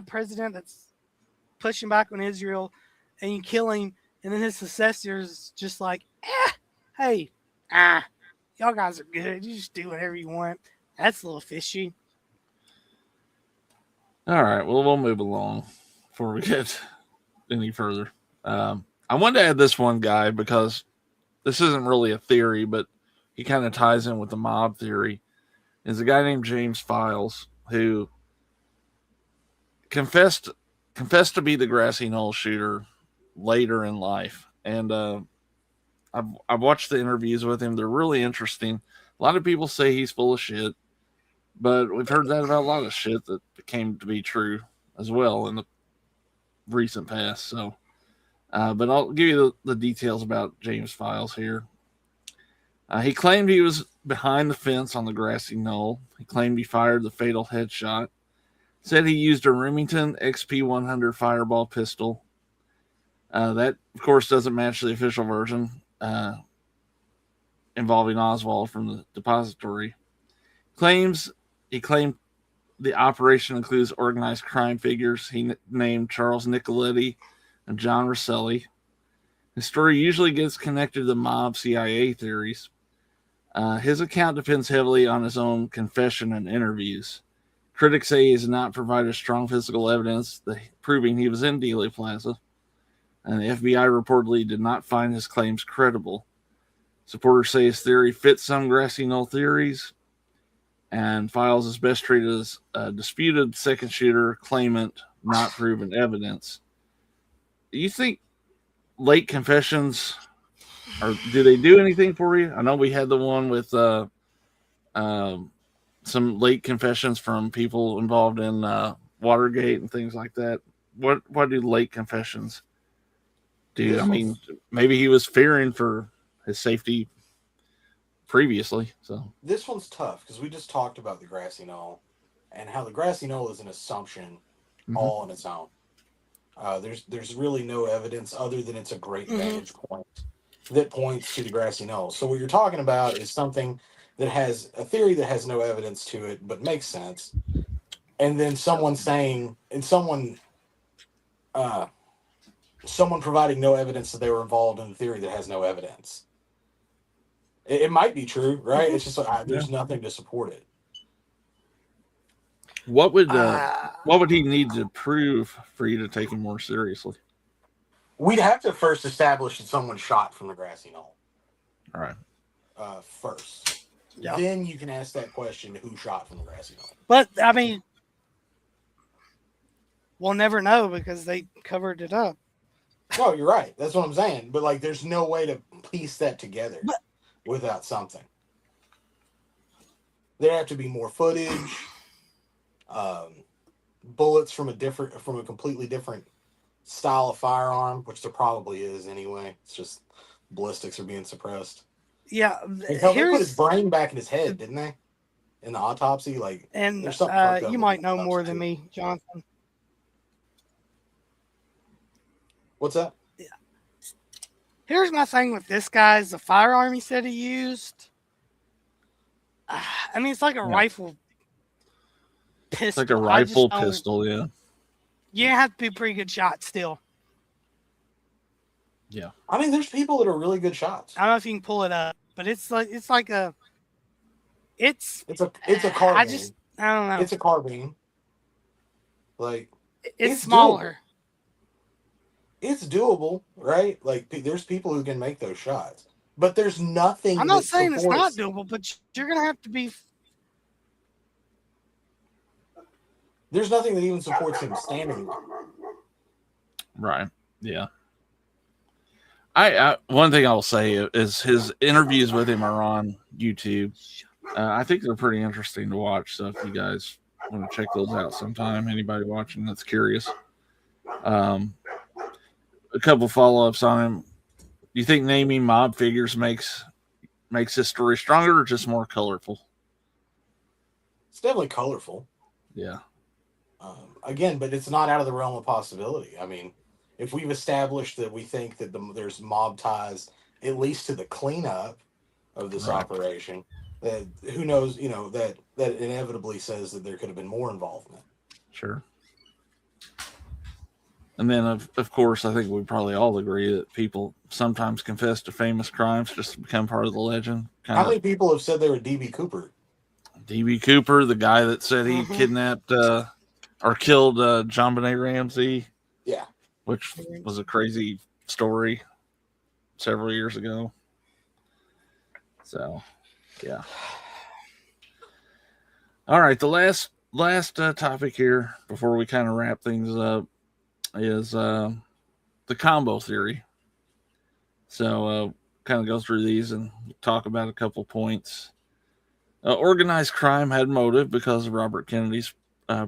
president that's pushing back on Israel, and you kill him, and then his successors just like, hey, y'all guys are good. You just do whatever you want. That's a little fishy.
All right, well, we'll move along before we get any further. I wanted to add this one guy because this isn't really a theory, but he kind of ties in with the mob theory. Is a guy named James Files who confessed to be the Grassy Knoll shooter later in life, and I've watched the interviews with him. They're really interesting. A lot of people say he's full of shit, but we've heard that about a lot of shit that came to be true as well in the recent past. So, but I'll give you the details about James Files here. He claimed he was behind the fence on the Grassy Knoll. He claimed he fired the fatal headshot. Said he used a Remington XP100 fireball pistol. That, of course, doesn't match the official version involving Oswald from the depository. He claimed the operation includes organized crime figures. He named Charles Nicoletti and John Rosselli. The story usually gets connected to mob CIA theories. His account depends heavily on his own confession and interviews. Critics say he has not provided strong physical evidence proving he was in Dealey Plaza, and the FBI reportedly did not find his claims credible. Supporters say his theory fits some grassy knoll theories, and Files is best treated as a disputed second shooter claimant, not proven evidence. Do you think late confessions, or do they do anything for you? I know we had the one with some late confessions from people involved in Watergate and things like that. What do late confessions do? I mean, maybe he was fearing for his safety previously. So
this one's tough because we just talked about the grassy knoll and how the grassy knoll is an assumption all on its own. There's really no evidence other than it's a great vantage point that points to the grassy knoll. So what you're talking about is something that has a theory that has no evidence to it but makes sense, and then someone providing no evidence that they were involved in the theory that has no evidence. It might be true, right? It's just there's nothing to support it.
What would he need to prove for you to take him more seriously?
We'd have to first establish that someone shot from the grassy knoll.
All right.
First.
Yeah.
Then you can ask that question, who shot from the grassy knoll?
But, I mean, we'll never know because they covered it up.
No, you're right. That's what I'm saying. But, like, there's no way to piece that together without something. There have to be more footage, bullets from a completely different style of firearm, which there probably is anyway. It's just ballistics are being suppressed.
Yeah,
they put his brain back in his head, didn't they? In the autopsy, like,
and
there's something
you might know more than me, Jonathan.
What's that?
Yeah. Here's my thing with this guy: is the firearm he said he used. I mean, it's like a rifle pistol.
It's like a rifle pistol, yeah.
You have to be a pretty good shot still.
Yeah.
I mean, there's people that are really good shots.
I don't know if you can pull it up, but it's a carbine. I don't know.
It's a carbine. Like,
it's smaller.
It's doable, right? Like, there's people who can make those shots, but there's nothing.
I'm not saying it's not doable, but you're gonna have to be.
There's nothing that even supports him standing.
Right. Yeah. I one thing I'll say is his interviews with him are on YouTube. I think they're pretty interesting to watch. So if you guys want to check those out sometime, anybody watching that's curious. A couple follow-ups on him. Do you think naming mob figures makes this story stronger or just more colorful?
It's definitely colorful.
Yeah.
Again, but it's not out of the realm of possibility. I mean, if we've established that we think that there's mob ties, at least to the cleanup of this operation, that who knows, that inevitably says that there could have been more involvement.
Sure. And then, of course, I think we probably all agree that people sometimes confess to famous crimes just to become part of the legend.
How many people have said they were D.B. Cooper?
D.B. Cooper, the guy that said he kidnapped or killed John Benet Ramsey.
Yeah.
Which was a crazy story several years ago. So, yeah. All right, the last topic here before we kind of wrap things up is the combo theory. So, kind of go through these and talk about a couple points. Organized crime had motive because of Robert Kennedy's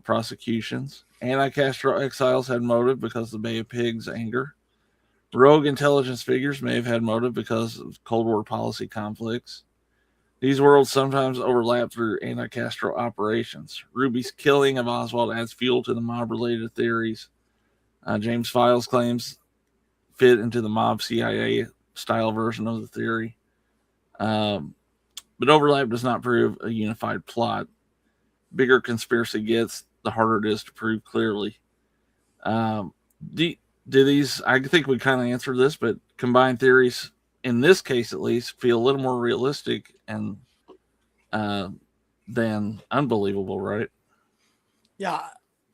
prosecutions. Anti-Castro exiles had motive because of the Bay of Pigs anger. Rogue intelligence figures may have had motive because of Cold War policy conflicts. These worlds sometimes overlap through anti-Castro operations. Ruby's killing of Oswald adds fuel to the mob-related theories. James Files' claims fit into the mob CIA-style version of the theory. But overlap does not prove a unified plot. Bigger conspiracy gets, the harder it is to prove clearly. Do these, I think we kind of answered this, but combined theories in this case at least, feel a little more realistic and than unbelievable, right?
Yeah,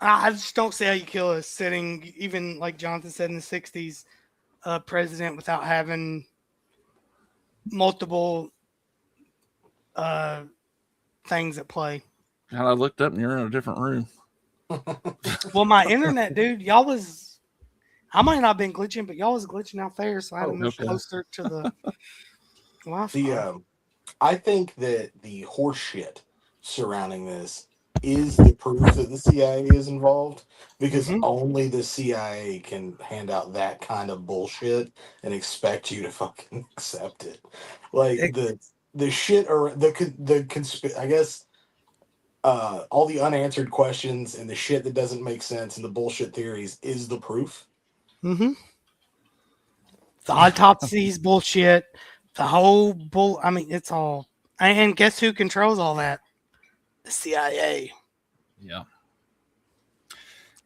I just don't see how you kill a sitting, even like Jonathan said in the '60s, president without having multiple things at play.
God, I looked up and you're in a different room.
Well, my internet, dude, y'all was. I might not have been glitching, but y'all was glitching out there, so I had to move closer to the Wi-Fi.
I think that the horse shit surrounding this is the proof that the CIA is involved, because only the CIA can hand out that kind of bullshit and expect you to fucking accept it. Like the shit or I guess all the unanswered questions and the shit that doesn't make sense and the bullshit theories is the proof.
The autopsies, bullshit. The whole bull. I mean, it's all. And guess who controls all that? The CIA.
Yeah.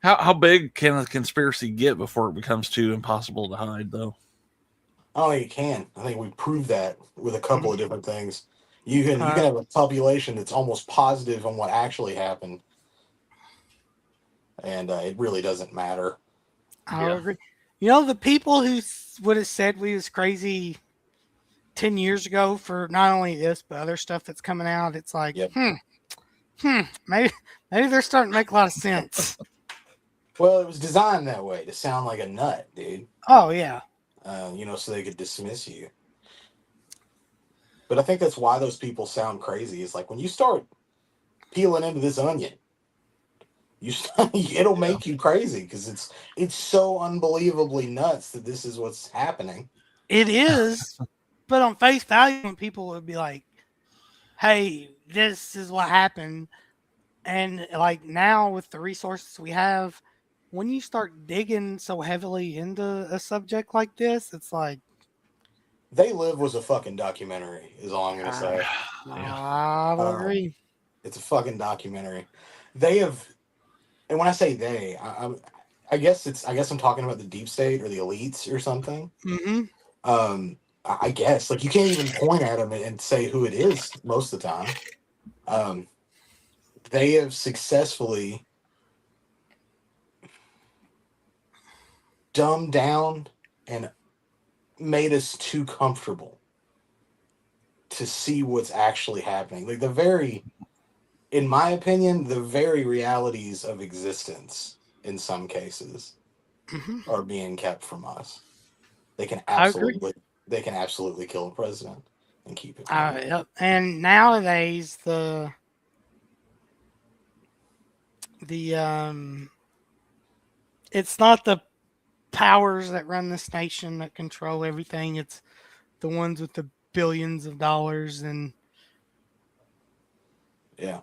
How big can a conspiracy get before it becomes too impossible to hide, though?
I don't think it can. I think we proved that with a couple of different things. You can have a population that's almost positive on what actually happened, and it really doesn't matter.
I agree. You know, the people who would have said we was crazy 10 years ago for not only this but other stuff that's coming out, it's like, maybe they're starting to make a lot of sense.
Well, it was designed that way to sound like a nut, dude.
Oh yeah.
So they could dismiss you. But I think that's why those people sound crazy. It's like when you start peeling into this onion, it'll make you crazy because it's so unbelievably nuts that this is what's happening.
It is, but on face value, when people would be like, "Hey, this is what happened," and like now with the resources we have, when you start digging so heavily into a subject like this, it's like,
They Live was a fucking documentary, is all I'm going to say.
I will agree.
It's a fucking documentary. They have, and when I say they, I guess I'm talking about the deep state or the elites or something. I guess, like, you can't even point at them and say who it is most of the time. They have successfully dumbed down and made us too comfortable to see what's actually happening. Like in my opinion, the very realities of existence in some cases are being kept from us. They can absolutely kill a president and keep it.
And nowadays it's not the powers that run this nation that control everything. It's the ones with the billions of dollars and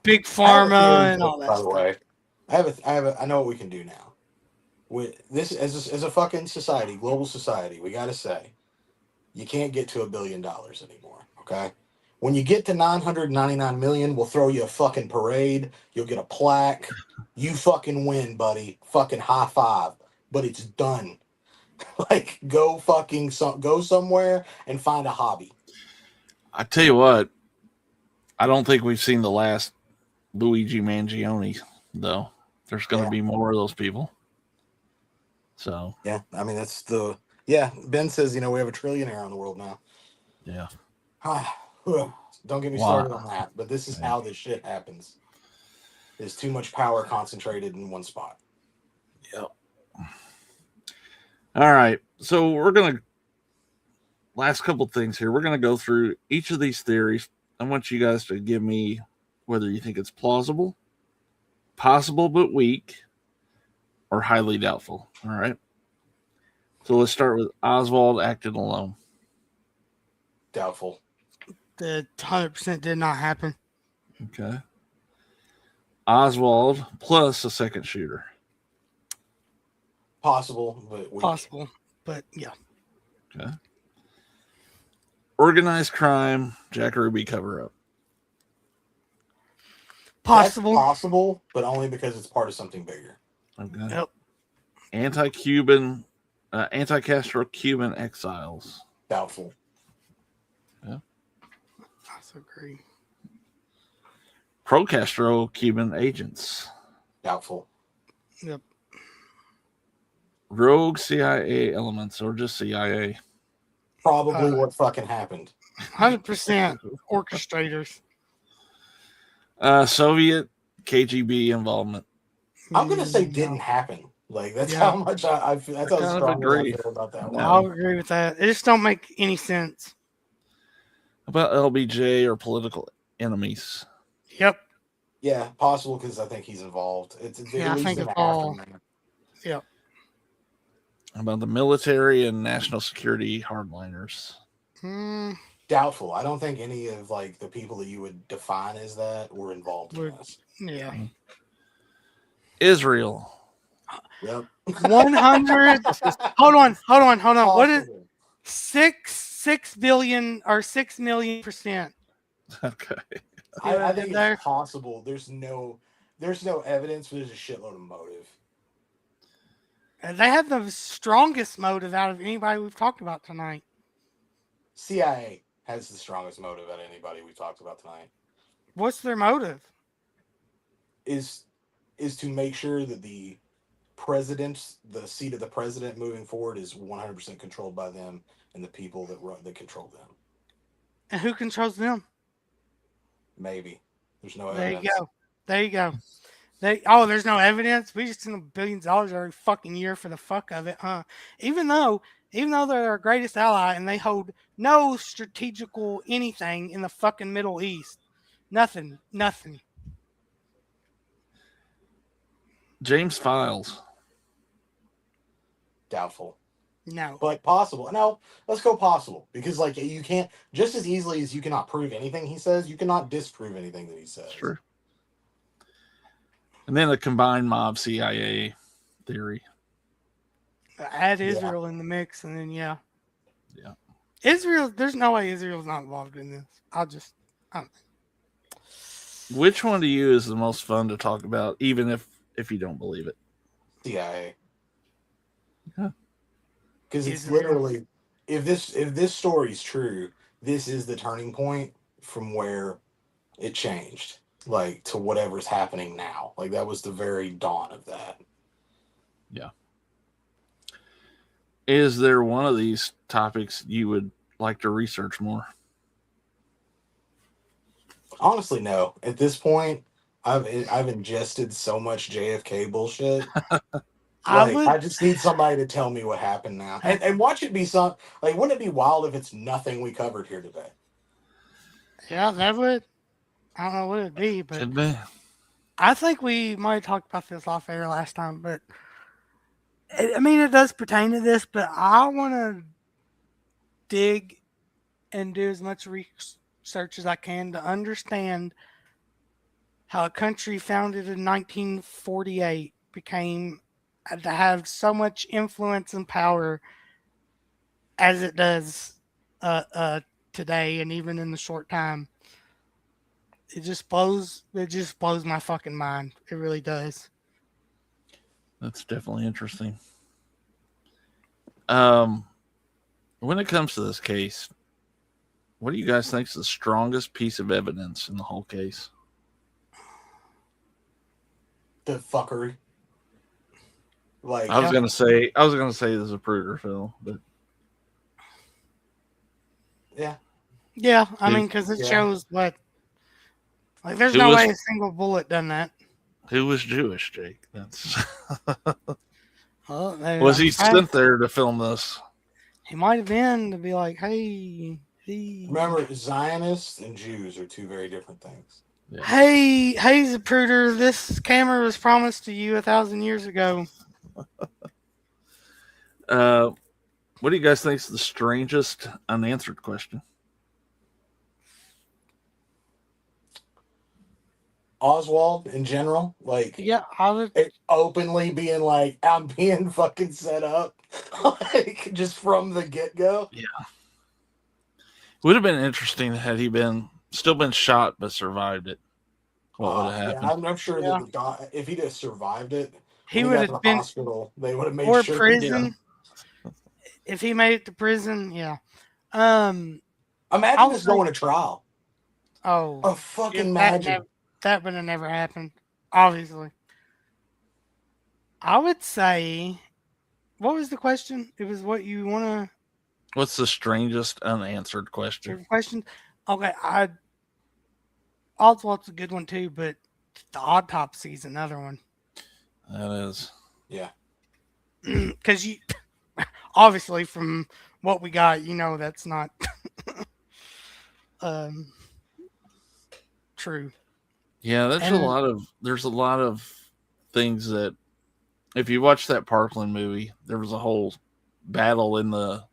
big pharma and all that. By the way,
I know what we can do now. With this as a fucking society, global society, we gotta say, you can't get to $1 billion anymore. Okay, when you get to 999 million, we'll throw you a fucking parade. You'll get a plaque. You fucking win, buddy. Fucking high five. But it's done. Like, go somewhere and find a hobby.
I tell you what, I don't think we've seen the last Luigi Mangione, though. There's going to be more of those people. So
yeah, I mean Ben says we have a trillionaire in the world now.
Yeah.
Don't get me started on that. But this is how this shit happens. There's too much power concentrated in one spot.
Yep. All right. So we're going to, last couple things here. We're going to go through each of these theories. I want you guys to give me whether you think it's plausible, possible but weak, or highly doubtful. All right. So let's start with Oswald acting alone.
Doubtful.
The 100% did not happen.
Okay. Oswald plus a second shooter.
Possible, but weak.
Possible, but yeah.
Okay. Organized crime, Jack Ruby cover up.
Possible.
That's possible, but only because it's part of something bigger.
Okay.
Yep.
Anti-Cuban, anti-Castro Cuban exiles.
Doubtful.
also agree.
Pro-Castro Cuban agents.
Doubtful.
Yep.
Rogue CIA elements, or just CIA.
Probably what fucking happened.
100% orchestrators.
Soviet KGB involvement.
I'm gonna say
No.
didn't happen. Like that's
Yeah.
how much I feel. That's how
kind of
strongly I
agree.
feel about that one.
No.
I'll agree with that. It just don't make any sense.
About LBJ or political enemies.
Yep.
Yeah, possible because I think he's involved. It's
Yeah, I
at least
think
in
it's
the
all-
aftermath.
Yep.
About the military and national security hardliners.
Doubtful. I don't think any of like the people that you would define as that were involved in this.
Yeah.
Israel.
Yep.
100. Hold on. What is
Possible.
6 billion or 6 million%?
Okay.
I think
there?
it's possible. There's no evidence, but there's a shitload of motive.
And they have the strongest motive out of anybody we've talked about tonight.
CIA has the strongest motive out of anybody we talked about tonight.
What's their motive?
Is to make sure that the seat of the president moving forward is 100% controlled by them and the people that control them.
And who controls them?
Maybe. There's no
There
evidence.
you go. There's no evidence. We just send them billions of dollars every fucking year for the fuck of it, huh? Even though they're our greatest ally and they hold no strategical anything in the fucking Middle East. Nothing.
James Files.
Doubtful.
No.
But possible. No, let's go possible. Because like you can't, just as easily as you cannot prove anything he says, you cannot disprove anything that he says.
Sure. And then a combined mob CIA theory.
Add Israel in the mix and then
Yeah.
Israel, there's no way Israel's not involved in this. I don't know.
Which one to you is the most fun to talk about, even if you don't believe it?
CIA.
Yeah.
Because it's
Israel.
literally, if this story is true, this is the turning point from where it changed, like to whatever's happening now. Like that was the very dawn of that.
Yeah. Is there one of these topics you would like to research more?
Honestly, no. At this point, I've ingested so much JFK bullshit. I just need somebody to tell me what happened now, and watch it be some like. Wouldn't it be wild if it's nothing we covered here today?
Yeah, that would. I don't know what it'd be, but
Could be.
I think we might have talked about this off air last time, but it does pertain to this, but I want to dig and do as much research as I can to understand how a country founded in 1948 became to have so much influence and power as it does today, and even in the short time. It just blows my fucking mind. It really does.
That's definitely interesting. When it comes to this case, what do you guys think is the strongest piece of evidence in the whole case?
The fuckery. Like
I was gonna say the Zapruder film, but
yeah,
I mean, because it shows what. Like, there's
Who
no
was-
way a single bullet done that.
who was Jewish, Jake? That's
Well,
was he sent there to film this?
He might have been to be like, hey.
remember, Zionists and Jews are two very different things.
Yeah.
Hey, Zapruder, this camera was promised to you 1,000 years ago.
What do you guys think is the strangest unanswered question?
Oswald in general, like
Yeah, I would.
openly being like, I'm being fucking set up, like just from the get go.
Yeah. Would have been interesting had he still been shot but survived it. What would have happened?
I'm sure that the guy, if he'd have survived it,
He
when
would
got
have
to the
been
hospital. They would have made
or
sure.
prison. If he made it to prison, yeah.
Imagine this going to trial.
Oh,
A fucking
that
magic.
that would have never happened. Obviously, I would say. What was the question? It was what you want
What's the strangest unanswered
to
question?
your question. Okay, Oswald's a good one too, but the autopsy is another one.
That is.
Yeah.
Because you obviously from what we got, that's not um, true.
Yeah,
And
there's a lot of things that if you watch that Parkland movie, there was a whole battle in the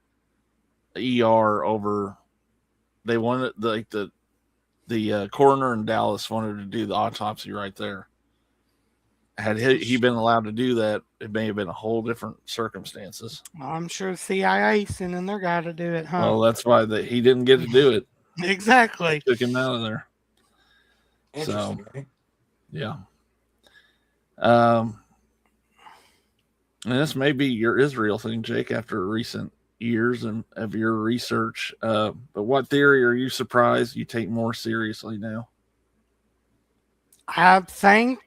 ER over they wanted like the coroner in Dallas wanted to do the autopsy right there. Had he been allowed to do that, it may have been a whole different circumstances.
I'm sure the CIA sending their guy to do it, huh?
Well, that's why he didn't get to do it. They
Exactly.
took him out of there.
Interesting.
So,
Right?
yeah. And this may be your Israel thing, Jake, after recent years of your research. But what theory are you surprised you take more seriously now?
I think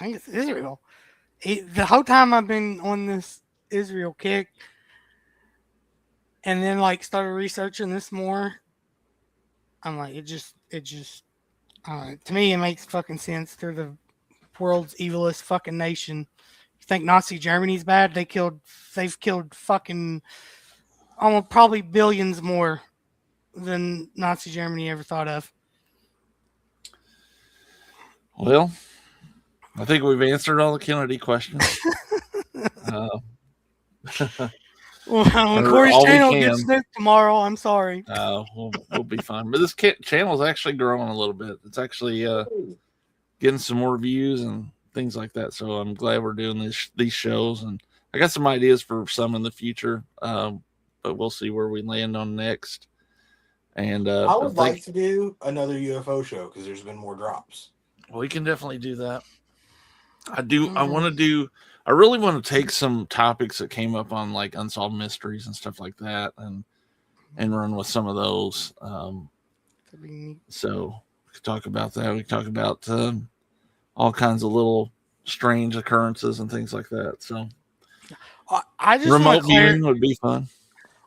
it's Israel. The whole time I've been on this Israel kick, and then like started researching this more. I'm like, it just to me it makes fucking sense. They're the world's evilest fucking nation. You think Nazi Germany's bad? They've killed fucking almost probably billions more than Nazi Germany ever thought of.
Well, I think we've answered all the Kennedy questions.
Well, when Corey's
all we
channel
can.
gets snooped tomorrow, I'm sorry.
We'll be fine. But this channel is actually growing a little bit. It's actually getting some more views and things like that. So I'm glad we're doing these shows, and I got some ideas for some in the future. But we'll see where we land on next. And
I would like to do another UFO show because there's been more drops.
We can definitely do that. I really want to take some topics that came up on like unsolved mysteries and stuff like that, and run with some of those. So we could talk about that. We could talk about all kinds of little strange occurrences and things like that. So
I just
remote viewing would be fun.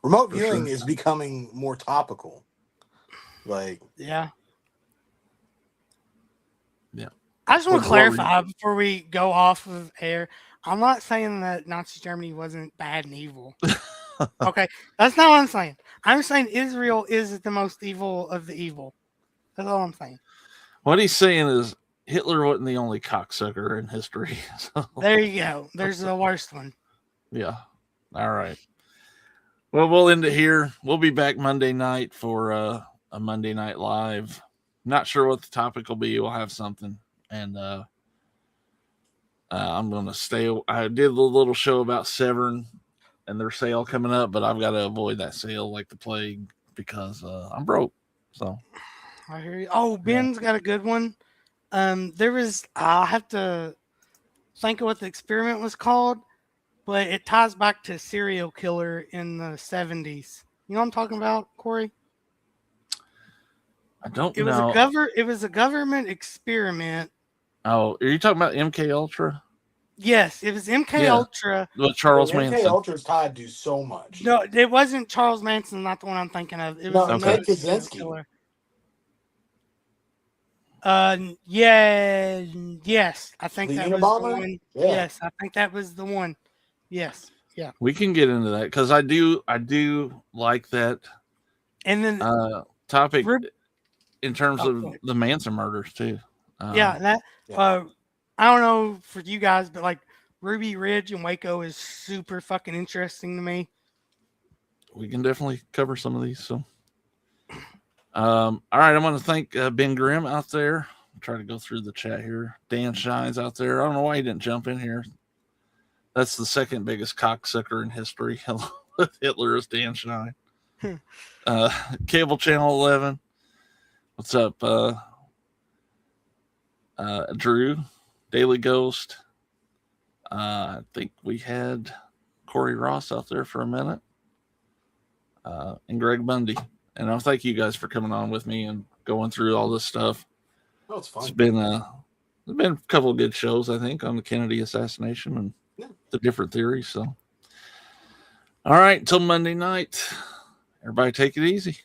Remote viewing is becoming more topical. Like,
yeah.
Yeah.
I just want to clarify before we go off of air. I'm not saying that Nazi Germany wasn't bad and evil. Okay, that's not what I'm saying. I'm saying Israel is the most evil of the evil. That's all I'm saying.
What he's saying is Hitler wasn't the only cocksucker in history. So.
There you go. There's the worst one.
Yeah. All right. Well, we'll end it here. We'll be back Monday night for a Monday Night Live. Not sure what the topic will be. We'll have something. And I'm going to stay. I did a little show about Severn and their sale coming up, but I've got to avoid that sale like the plague because I'm broke. So
I hear you. Oh, Ben's got a good one. I'll have to think of what the experiment was called, but it ties back to a serial killer in the 70s. You know what I'm talking about, Corey?
I don't
know. It was a government experiment.
Oh, are you talking about MK Ultra?
Yes, it was MK Ultra.
With Charles Manson.
MK Ultra is tied to so much.
No, it wasn't Charles Manson. Not the one I'm thinking of. It was
Ted Kaczynski.
Yes, I think that was the one.
Yeah.
Yes, I think that was the one. Yes, yeah.
We can get into that because I do like that.
And then
topic in terms of the Manson murders too.
I don't know for you guys, but like Ruby Ridge and Waco is super fucking interesting to me.
We can definitely cover some of these. So, all right, I want to thank Ben Grimm out there. I'll try to go through the chat here. Dan Shines out there. I don't know why he didn't jump in here. That's the second biggest cocksucker in history. Hitler is Dan Shine. Cable Channel 11. What's up, Drew? Daily Ghost. I think we had Corey Ross out there for a minute. And Greg Bundy. And I'll thank you guys for coming on with me and going through all this stuff.
Oh, it's fun.
It's been a couple of good shows, I think, on the Kennedy assassination and the different theories. So, all right, until Monday night, everybody take it easy.